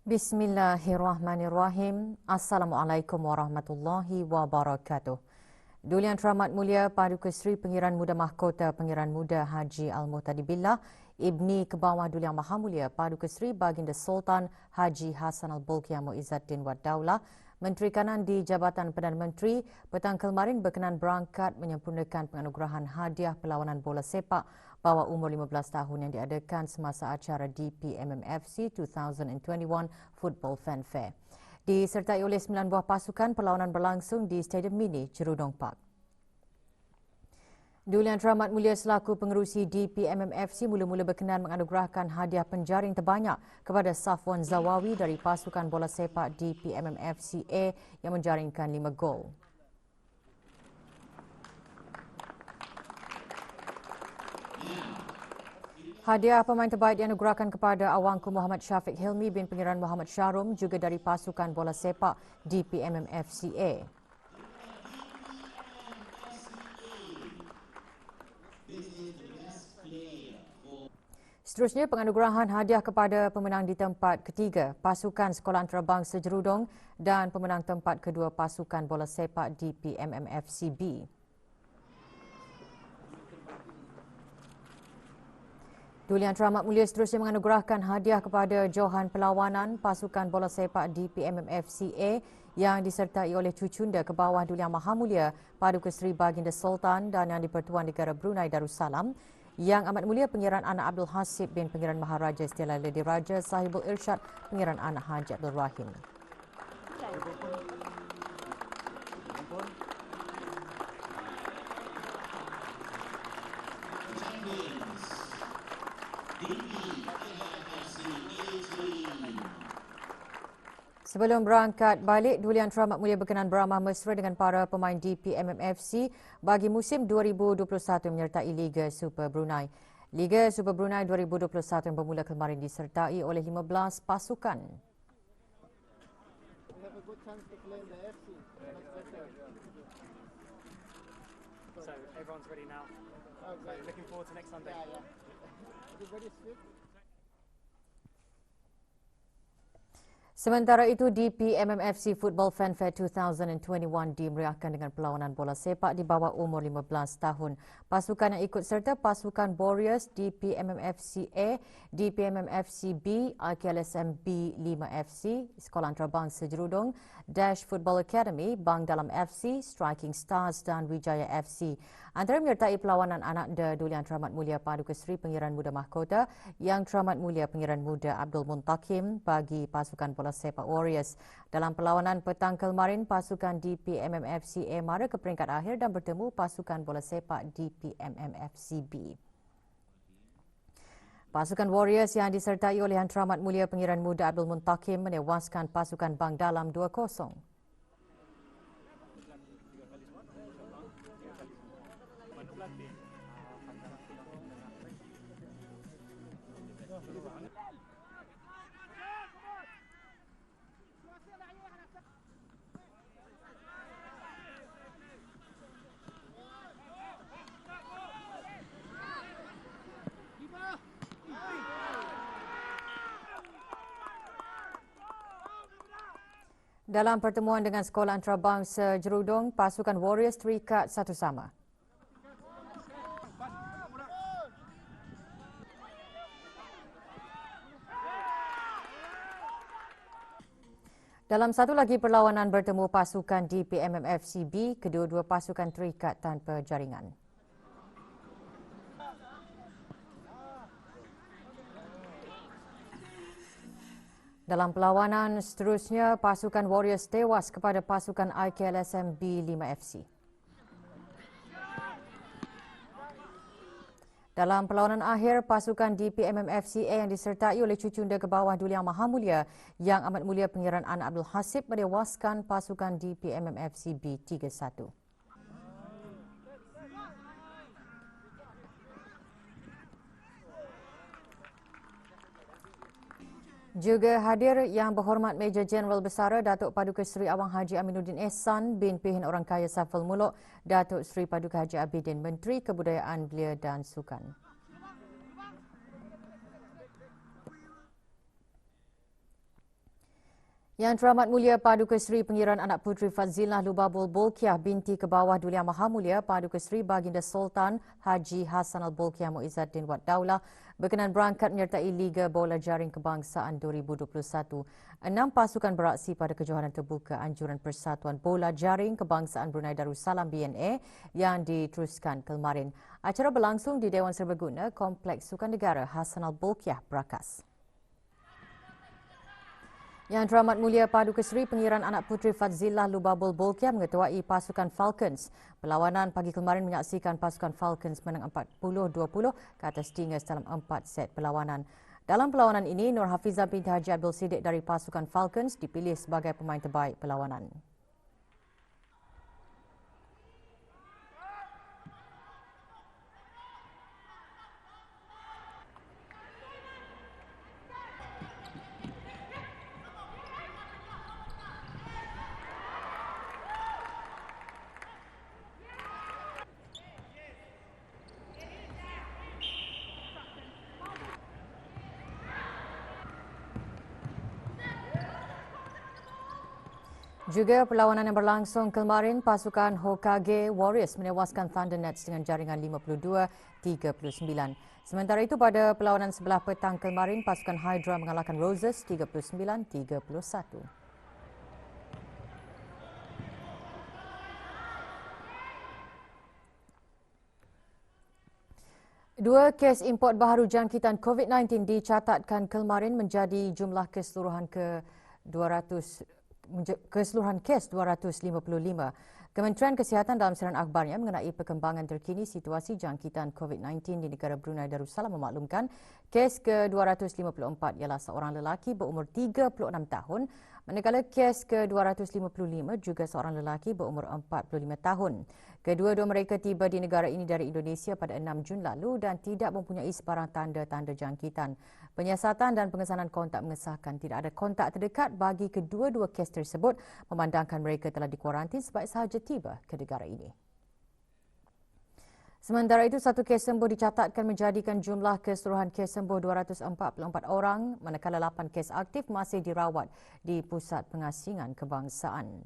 Bismillahirrahmanirrahim. Assalamualaikum warahmatullahi wabarakatuh. Duli Yang Teramat Mulia Paduka Seri Pengiran Muda Mahkota Pengiran Muda Haji Al-Muhtadi Billah, Ibni Kebawah Duli Yang Maha Mulia Paduka Seri Baginda Sultan Haji Hassan Al-Bolkiah Muizzaddin Wad Daulah, Menteri Kanan di Jabatan Perdana Menteri petang kemarin berkenan berangkat menyempurnakan penganugerahan hadiah perlawanan bola sepak bawah umur 15 tahun yang diadakan semasa acara DPMMFC 2021 Football Fanfare. Disertai oleh 9 buah pasukan, perlawanan berlangsung di Stadium Mini Cerudong Park. Duli Yang Teramat Mulia selaku pengerusi DPMMFC mula-mula berkenan menganugerahkan hadiah penjaring terbanyak kepada Safwan Zawawi dari pasukan bola sepak DPMMFC A yang menjaringkan 5 gol. Hadiah pemain terbaik dianugerahkan kepada Awangku Muhammad Syafiq Hilmi bin Pengiran Muhammad Syarum juga dari pasukan bola sepak DPMMFC A. Seterusnya, penganugerahan hadiah kepada pemenang di tempat ketiga, pasukan Sekolah Antarabangsa Jerudong dan pemenang tempat kedua pasukan bola sepak DPMMFC B. Duli Yang Teramat Mulia seterusnya menganugerahkan hadiah kepada Johan Perlawanan pasukan bola sepak DPMMFC A yang disertai oleh cucunda ke bawah Duli Yang Maha Mulia Paduka Seri Baginda Sultan dan Yang di-Pertuan Negara Brunei Darussalam, Yang Amat Mulia Pengiran Anak Abdul Hasib bin Pengiran Maharaja Istilah Lady Raja Sahibul Irsyad Pengiran Anak Haji Abdul Rahim. Sebelum berangkat balik, Duli Yang Teramat Mulia berkenan beramah mesra dengan para pemain DPMMFC bagi musim 2021 menyertai Liga Super Brunei. Liga Super Brunei 2021 yang bermula kemarin disertai oleh 15 pasukan. So everyone's ready now. So looking forward to next Sunday. Everybody's fit. Sementara itu, DPMMFC Football Fanfare 2021 dimeriahkan dengan perlawanan bola sepak di bawah umur 15 tahun. Pasukan yang ikut serta pasukan Warriors, DPMMFC A, DPMMFC B, IKLSM B 5FC, Sekolah Antarabangsa Jerudong, Dash Football Academy, Bang Dalam FC, Striking Stars dan Wijaya FC. Antara menyertai perlawanan anak Duli Yang Teramat Mulia Paduka Seri Pengiran Muda Mahkota, Yang Teramat Mulia Pengiran Muda Abdul Muntakim bagi pasukan bola sepak Warriors. Dalam perlawanan petang kemarin, pasukan DPMMFC A mara ke peringkat akhir dan bertemu pasukan bola sepak DPMMFC B. Pasukan Warriors yang disertai oleh Yang Teramat Mulia Pengiran Muda Abdul Muntakim menewaskan pasukan Bang Dalam 2-0. Dalam pertemuan dengan Sekolah Antarabangsa Jerudong, pasukan Warriors terikat 1-1. Dalam satu lagi perlawanan bertemu pasukan DPMMFC B, kedua-dua pasukan terikat tanpa jaringan. Dalam perlawanan seterusnya, pasukan Warriors tewas kepada pasukan IKLSM B 5FC. Dalam perlawanan akhir, pasukan DPMMFC A yang disertai oleh cucunda ke bawah Duli Yang Maha Mulia Yang Amat Mulia Pengiran Anak Abdul Hasib menewaskan pasukan DPMMFC B 3-1. Juga hadir Yang Berhormat Major Jeneral Besara Datuk Paduka Seri Awang Haji Aminuddin Ehsan bin Pihin Orang Kaya Safal Muluk, Datuk Seri Paduka Haji Abidin, Menteri Kebudayaan Belia dan Sukan. Yang Teramat Mulia Paduka Seri Pengiran Anak Puteri Fazilah Lubabul Bolkiah binti ke bawah Duli Yang Maha Mulia Paduka Seri Baginda Sultan Haji Hassan Al-Bolkiah Muizzaddin Wad Daulah berkenan berangkat menyertai Liga Bola Jaring Kebangsaan 2021. 6 pasukan beraksi pada kejohanan terbuka Anjuran Persatuan Bola Jaring Kebangsaan Brunei Darussalam BNA yang diteruskan kemarin. Acara berlangsung di Dewan Serbaguna Kompleks Sukan Negara Hassan Al-Bolkiah Brakas. Yang Teramat Mulia Paduka Seri Pengiran Anak Puteri Fazilah Lubabul Bolkiah mengetuai pasukan Falcons. Perlawanan pagi kemarin menyaksikan pasukan Falcons menang 40-20 ke atas Tigers dalam 4 set perlawanan. Dalam perlawanan ini, Nur Hafizah binti Haji Abdul Siddiq dari pasukan Falcons dipilih sebagai pemain terbaik perlawanan. Juga perlawanan yang berlangsung kemarin, pasukan Hokage Warriors menewaskan Thunder Nets dengan jaringan 52-39. Sementara itu pada perlawanan sebelah petang kemarin, pasukan Hydra mengalahkan Roses 39-31. Dua kes import baharu jangkitan COVID-19 dicatatkan kemarin menjadi jumlah keseluruhan keseluruhan kes 255. Kementerian Kesihatan dalam siaran akhbarnya mengenai perkembangan terkini situasi jangkitan COVID-19 di negara Brunei Darussalam memaklumkan kes ke-254 ialah seorang lelaki berumur 36 tahun, manakala kes ke-255 juga seorang lelaki berumur 45 tahun. Kedua-dua mereka tiba di negara ini dari Indonesia pada 6 Jun lalu dan tidak mempunyai sebarang tanda-tanda jangkitan. Penyiasatan dan pengesanan kontak mengesahkan tidak ada kontak terdekat bagi kedua-dua kes tersebut memandangkan mereka telah dikuarantin sebaik sahaja tiba ke negara ini. Sementara itu, satu kes sembuh dicatatkan menjadikan jumlah keseluruhan kes sembuh 244 orang, manakala 8 kes aktif masih dirawat di Pusat Pengasingan Kebangsaan.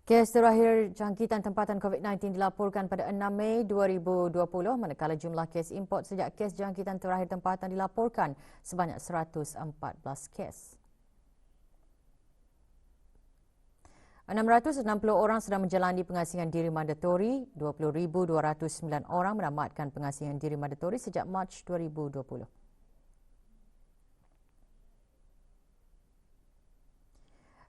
Kes terakhir jangkitan tempatan COVID-19 dilaporkan pada 6 Mei 2020, manakala jumlah kes import sejak kes jangkitan terakhir tempatan dilaporkan sebanyak 114 kes. 660 orang sedang menjalani pengasingan diri mandatori, 20,209 orang menamatkan pengasingan diri mandatori sejak Mac 2020.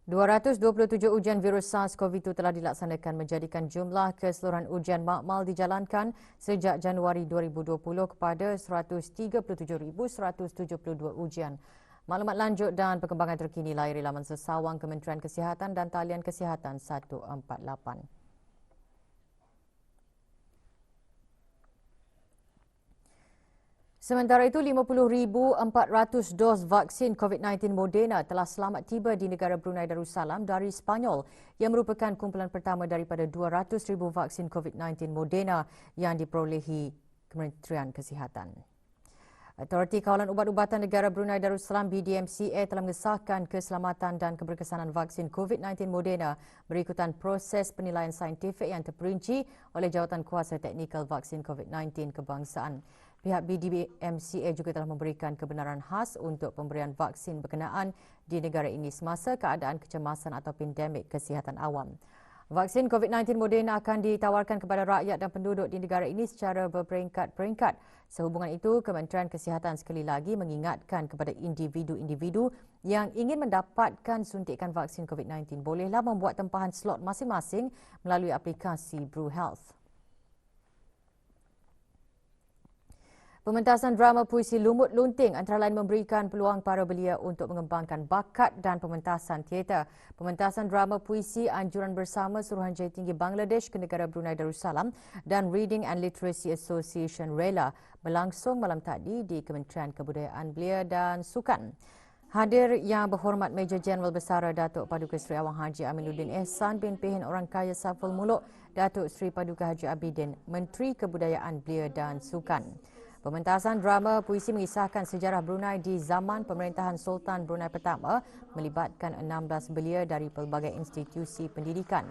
...227 ujian virus SARS-CoV-2 telah dilaksanakan menjadikan jumlah keseluruhan ujian makmal dijalankan sejak Januari 2020 kepada 137,172 ujian. Maklumat lanjut dan perkembangan terkini layari laman sesawang Kementerian Kesihatan dan talian Kesihatan 148. Sementara itu, 50,400 dos vaksin COVID-19 Moderna telah selamat tiba di negara Brunei Darussalam dari Sepanyol yang merupakan kumpulan pertama daripada 200,000 vaksin COVID-19 Moderna yang diperolehi Kementerian Kesihatan. Autoriti Kawalan Ubat-Ubatan Negara Brunei Darussalam BDMCA telah mengesahkan keselamatan dan keberkesanan vaksin COVID-19 Moderna berikutan proses penilaian saintifik yang terperinci oleh Jawatan Kuasa Teknikal Vaksin COVID-19 Kebangsaan. Pihak BDMCA juga telah memberikan kebenaran khas untuk pemberian vaksin berkenaan di negara ini semasa keadaan kecemasan atau pandemik kesihatan awam. Vaksin COVID-19 Moderna akan ditawarkan kepada rakyat dan penduduk di negara ini secara berperingkat-peringkat. Sehubungan itu, Kementerian Kesihatan sekali lagi mengingatkan kepada individu-individu yang ingin mendapatkan suntikan vaksin COVID-19 bolehlah membuat tempahan slot masing-masing melalui aplikasi BruHealth. Pementasan drama puisi Lumut Lunting antara lain memberikan peluang para belia untuk mengembangkan bakat dan pementasan teater. Pementasan drama puisi Anjuran Bersama Suruhanjaya Tinggi Bangladesh ke negara Brunei Darussalam dan Reading and Literacy Association RELA berlangsung malam tadi di Kementerian Kebudayaan Belia dan Sukan. Hadir yang berhormat Major Jeneral Besara Datuk Paduka Seri Awang Haji Aminuddin Ehsan bin Pehin Orang Kaya Saiful Muluk, Datuk Seri Paduka Haji Abidin, Menteri Kebudayaan Belia dan Sukan. Pementasan drama puisi mengisahkan sejarah Brunei di zaman pemerintahan Sultan Brunei pertama melibatkan 16 belia dari pelbagai institusi pendidikan.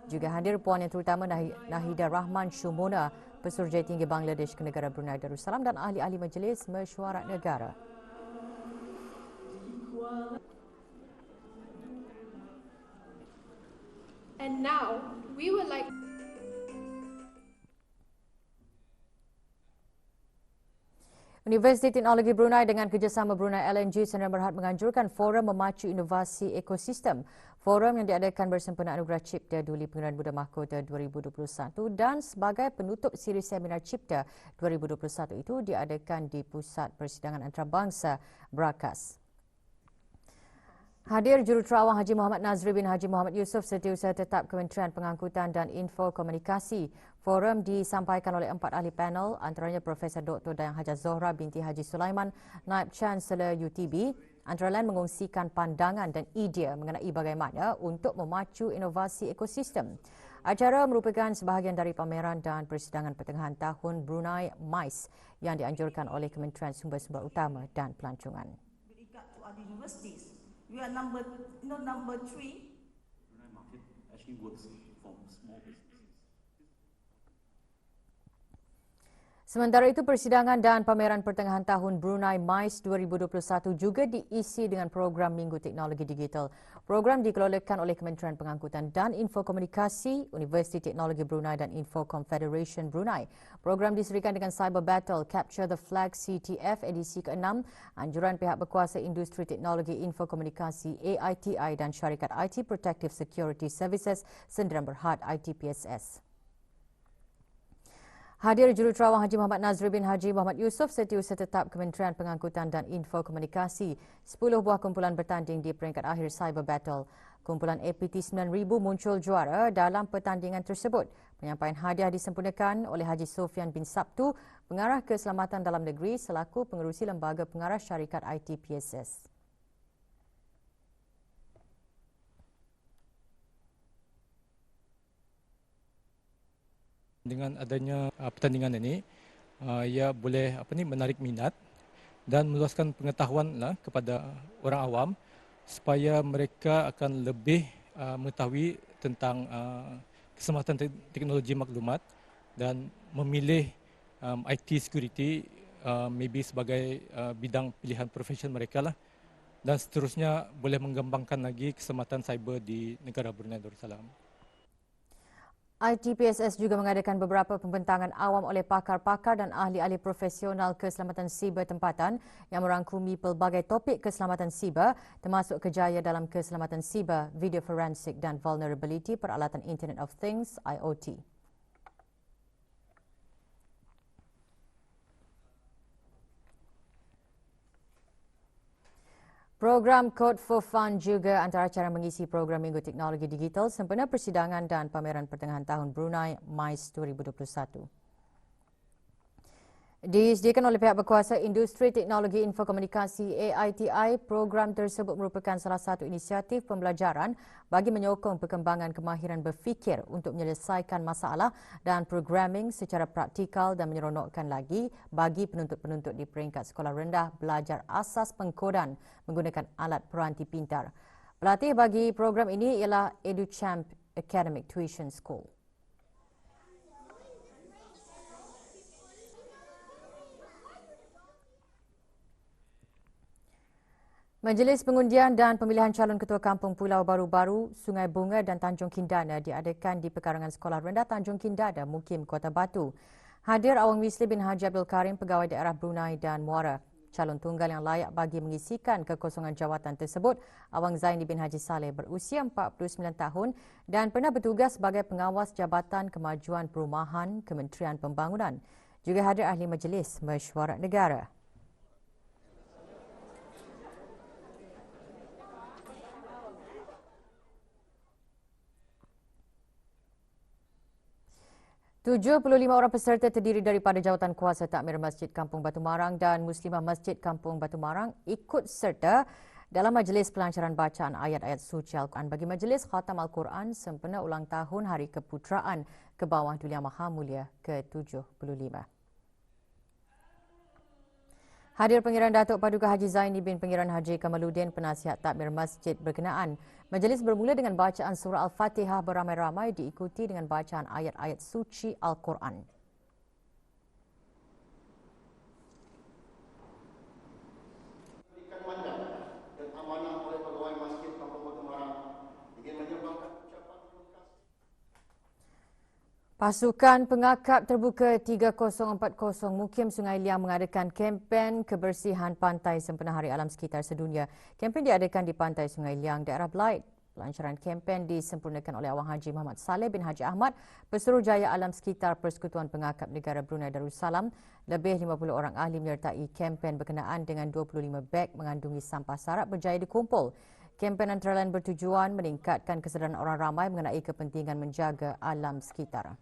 Juga hadir puan yang terutama Nahida Rahman Shumona, Pesuruhjaya Tinggi Bangladesh ke negara Brunei Darussalam dan ahli-ahli majlis mesyuarat negara. And now we would like Universiti Teknologi Brunei dengan kerjasama Brunei LNG Sdn Bhd menganjurkan forum memacu inovasi ekosistem. Forum yang diadakan bersempena Anugerah Cipta Duli Pengenalan Buddha Mahkota 2021 dan sebagai penutup siri seminar Cipta 2021 itu diadakan di Pusat Persidangan Antarabangsa Brakas. Hadir Juruterawang Haji Muhammad Nazri bin Haji Muhammad Yusof Setiausaha Tetap Kementerian Pengangkutan dan Info Komunikasi. Forum disampaikan oleh 4 ahli panel, antaranya Profesor Dr. Dayang Hajah Zohra binti Haji Sulaiman, Naib Chancellor UTB, antara lain mengongsikan pandangan dan idea mengenai bagaimana untuk memacu inovasi ekosistem. Acara merupakan sebahagian dari pameran dan persidangan pertengahan tahun Brunei MICE yang dianjurkan oleh Kementerian Sumber-Sumber Utama dan Pelancongan. We are number 3. Brunei market actually works for small businesses. Sementara itu, persidangan dan pameran pertengahan tahun Brunei MICE 2021 juga diisi dengan program Minggu Teknologi Digital. Program dikelolakan oleh Kementerian Pengangkutan dan Info Komunikasi, Universiti Teknologi Brunei dan Info Confederation Brunei. Program diserikan dengan Cyber Battle Capture the Flag CTF edisi ke-6, anjuran pihak berkuasa industri teknologi info komunikasi AITI dan syarikat IT Protective Security Services Sdn Bhd ITPSS. Hadir Juruterawang Haji Muhammad Nazri bin Haji Muhammad Yusof Setiausaha Tetap Kementerian Pengangkutan dan Info Komunikasi. 10 buah kumpulan bertanding di peringkat akhir Cyber Battle. Kumpulan APT 9000 muncul juara dalam pertandingan tersebut. Penyampaian hadiah disempurnakan oleh Haji Sofian bin Sabtu, Pengarah Keselamatan Dalam Negeri selaku pengerusi Lembaga Pengarah Syarikat ITPSS. Dengan adanya pertandingan ini, ia boleh menarik minat dan meluaskan pengetahuan kepada orang awam supaya mereka akan lebih mengetahui tentang keselamatan teknologi maklumat dan memilih IT security maybe sebagai bidang pilihan profesion mereka lah, dan seterusnya boleh mengembangkan lagi keselamatan cyber di negara Brunei Darussalam. ITPSS juga mengadakan beberapa pembentangan awam oleh pakar-pakar dan ahli-ahli profesional keselamatan siber tempatan yang merangkumi pelbagai topik keselamatan siber termasuk kejaya dalam keselamatan siber, video forensik dan vulnerability peralatan Internet of Things IoT. Program Code for Fun juga antara cara mengisi program Minggu Teknologi Digital sempena persidangan dan pameran pertengahan tahun Brunei MICE 2021. Disediakan oleh pihak berkuasa Industri Teknologi Info Komunikasi AITI, program tersebut merupakan salah satu inisiatif pembelajaran bagi menyokong perkembangan kemahiran berfikir untuk menyelesaikan masalah dan programming secara praktikal dan menyeronokkan lagi bagi penuntut-penuntut di peringkat sekolah rendah belajar asas pengkodan menggunakan alat peranti pintar. Pelatih bagi program ini ialah EduChamp Academic Tuition School. Majlis Pengundian dan Pemilihan Calon Ketua Kampung Pulau Baru-Baru, Sungai Bunga dan Tanjung Kindana diadakan di Pekarangan Sekolah Rendah Tanjung Kindana, Mukim, Kota Batu. Hadir Awang Wisli bin Haji Abdul Karim, Pegawai Daerah Brunei dan Muara. Calon tunggal yang layak bagi mengisikan kekosongan jawatan tersebut, Awang Zaini bin Haji Saleh berusia 49 tahun dan pernah bertugas sebagai pengawas Jabatan Kemajuan Perumahan Kementerian Pembangunan. Juga hadir ahli majlis mesyuarat negara. $75 orang peserta terdiri daripada jawatan kuasa takmir Masjid Kampung Batu Marang dan Muslimah Masjid Kampung Batu Marang ikut serta dalam majlis pelancaran bacaan ayat-ayat suci Al-Quran bagi majlis Khatam Al-Quran sempena ulang tahun Hari Keputeraan ke bawah Duli Yang Maha Mulia ke-75. Hadir Pengiran Datuk Paduka Haji Zaini bin Pengiran Haji Kamaluddin, penasihat takmir masjid berkenaan. Majlis bermula dengan bacaan surah Al-Fatihah beramai-ramai diikuti dengan bacaan ayat-ayat suci Al-Quran. Pasukan Pengakap Terbuka 3040 Mukim Sungai Liang mengadakan kempen kebersihan pantai sempena Hari Alam Sekitar Sedunia. Kempen diadakan di Pantai Sungai Liang, daerah Belait. Pelancaran kempen disempurnakan oleh Awang Haji Muhammad Saleh bin Haji Ahmad, Pesuruhjaya Alam Sekitar Persekutuan Pengakap Negara Brunei Darussalam. Lebih 50 orang ahli menyertai kempen berkenaan dengan 25 beg mengandungi sampah sarap berjaya dikumpul. Kempen antara lain bertujuan meningkatkan kesedaran orang ramai mengenai kepentingan menjaga alam sekitar.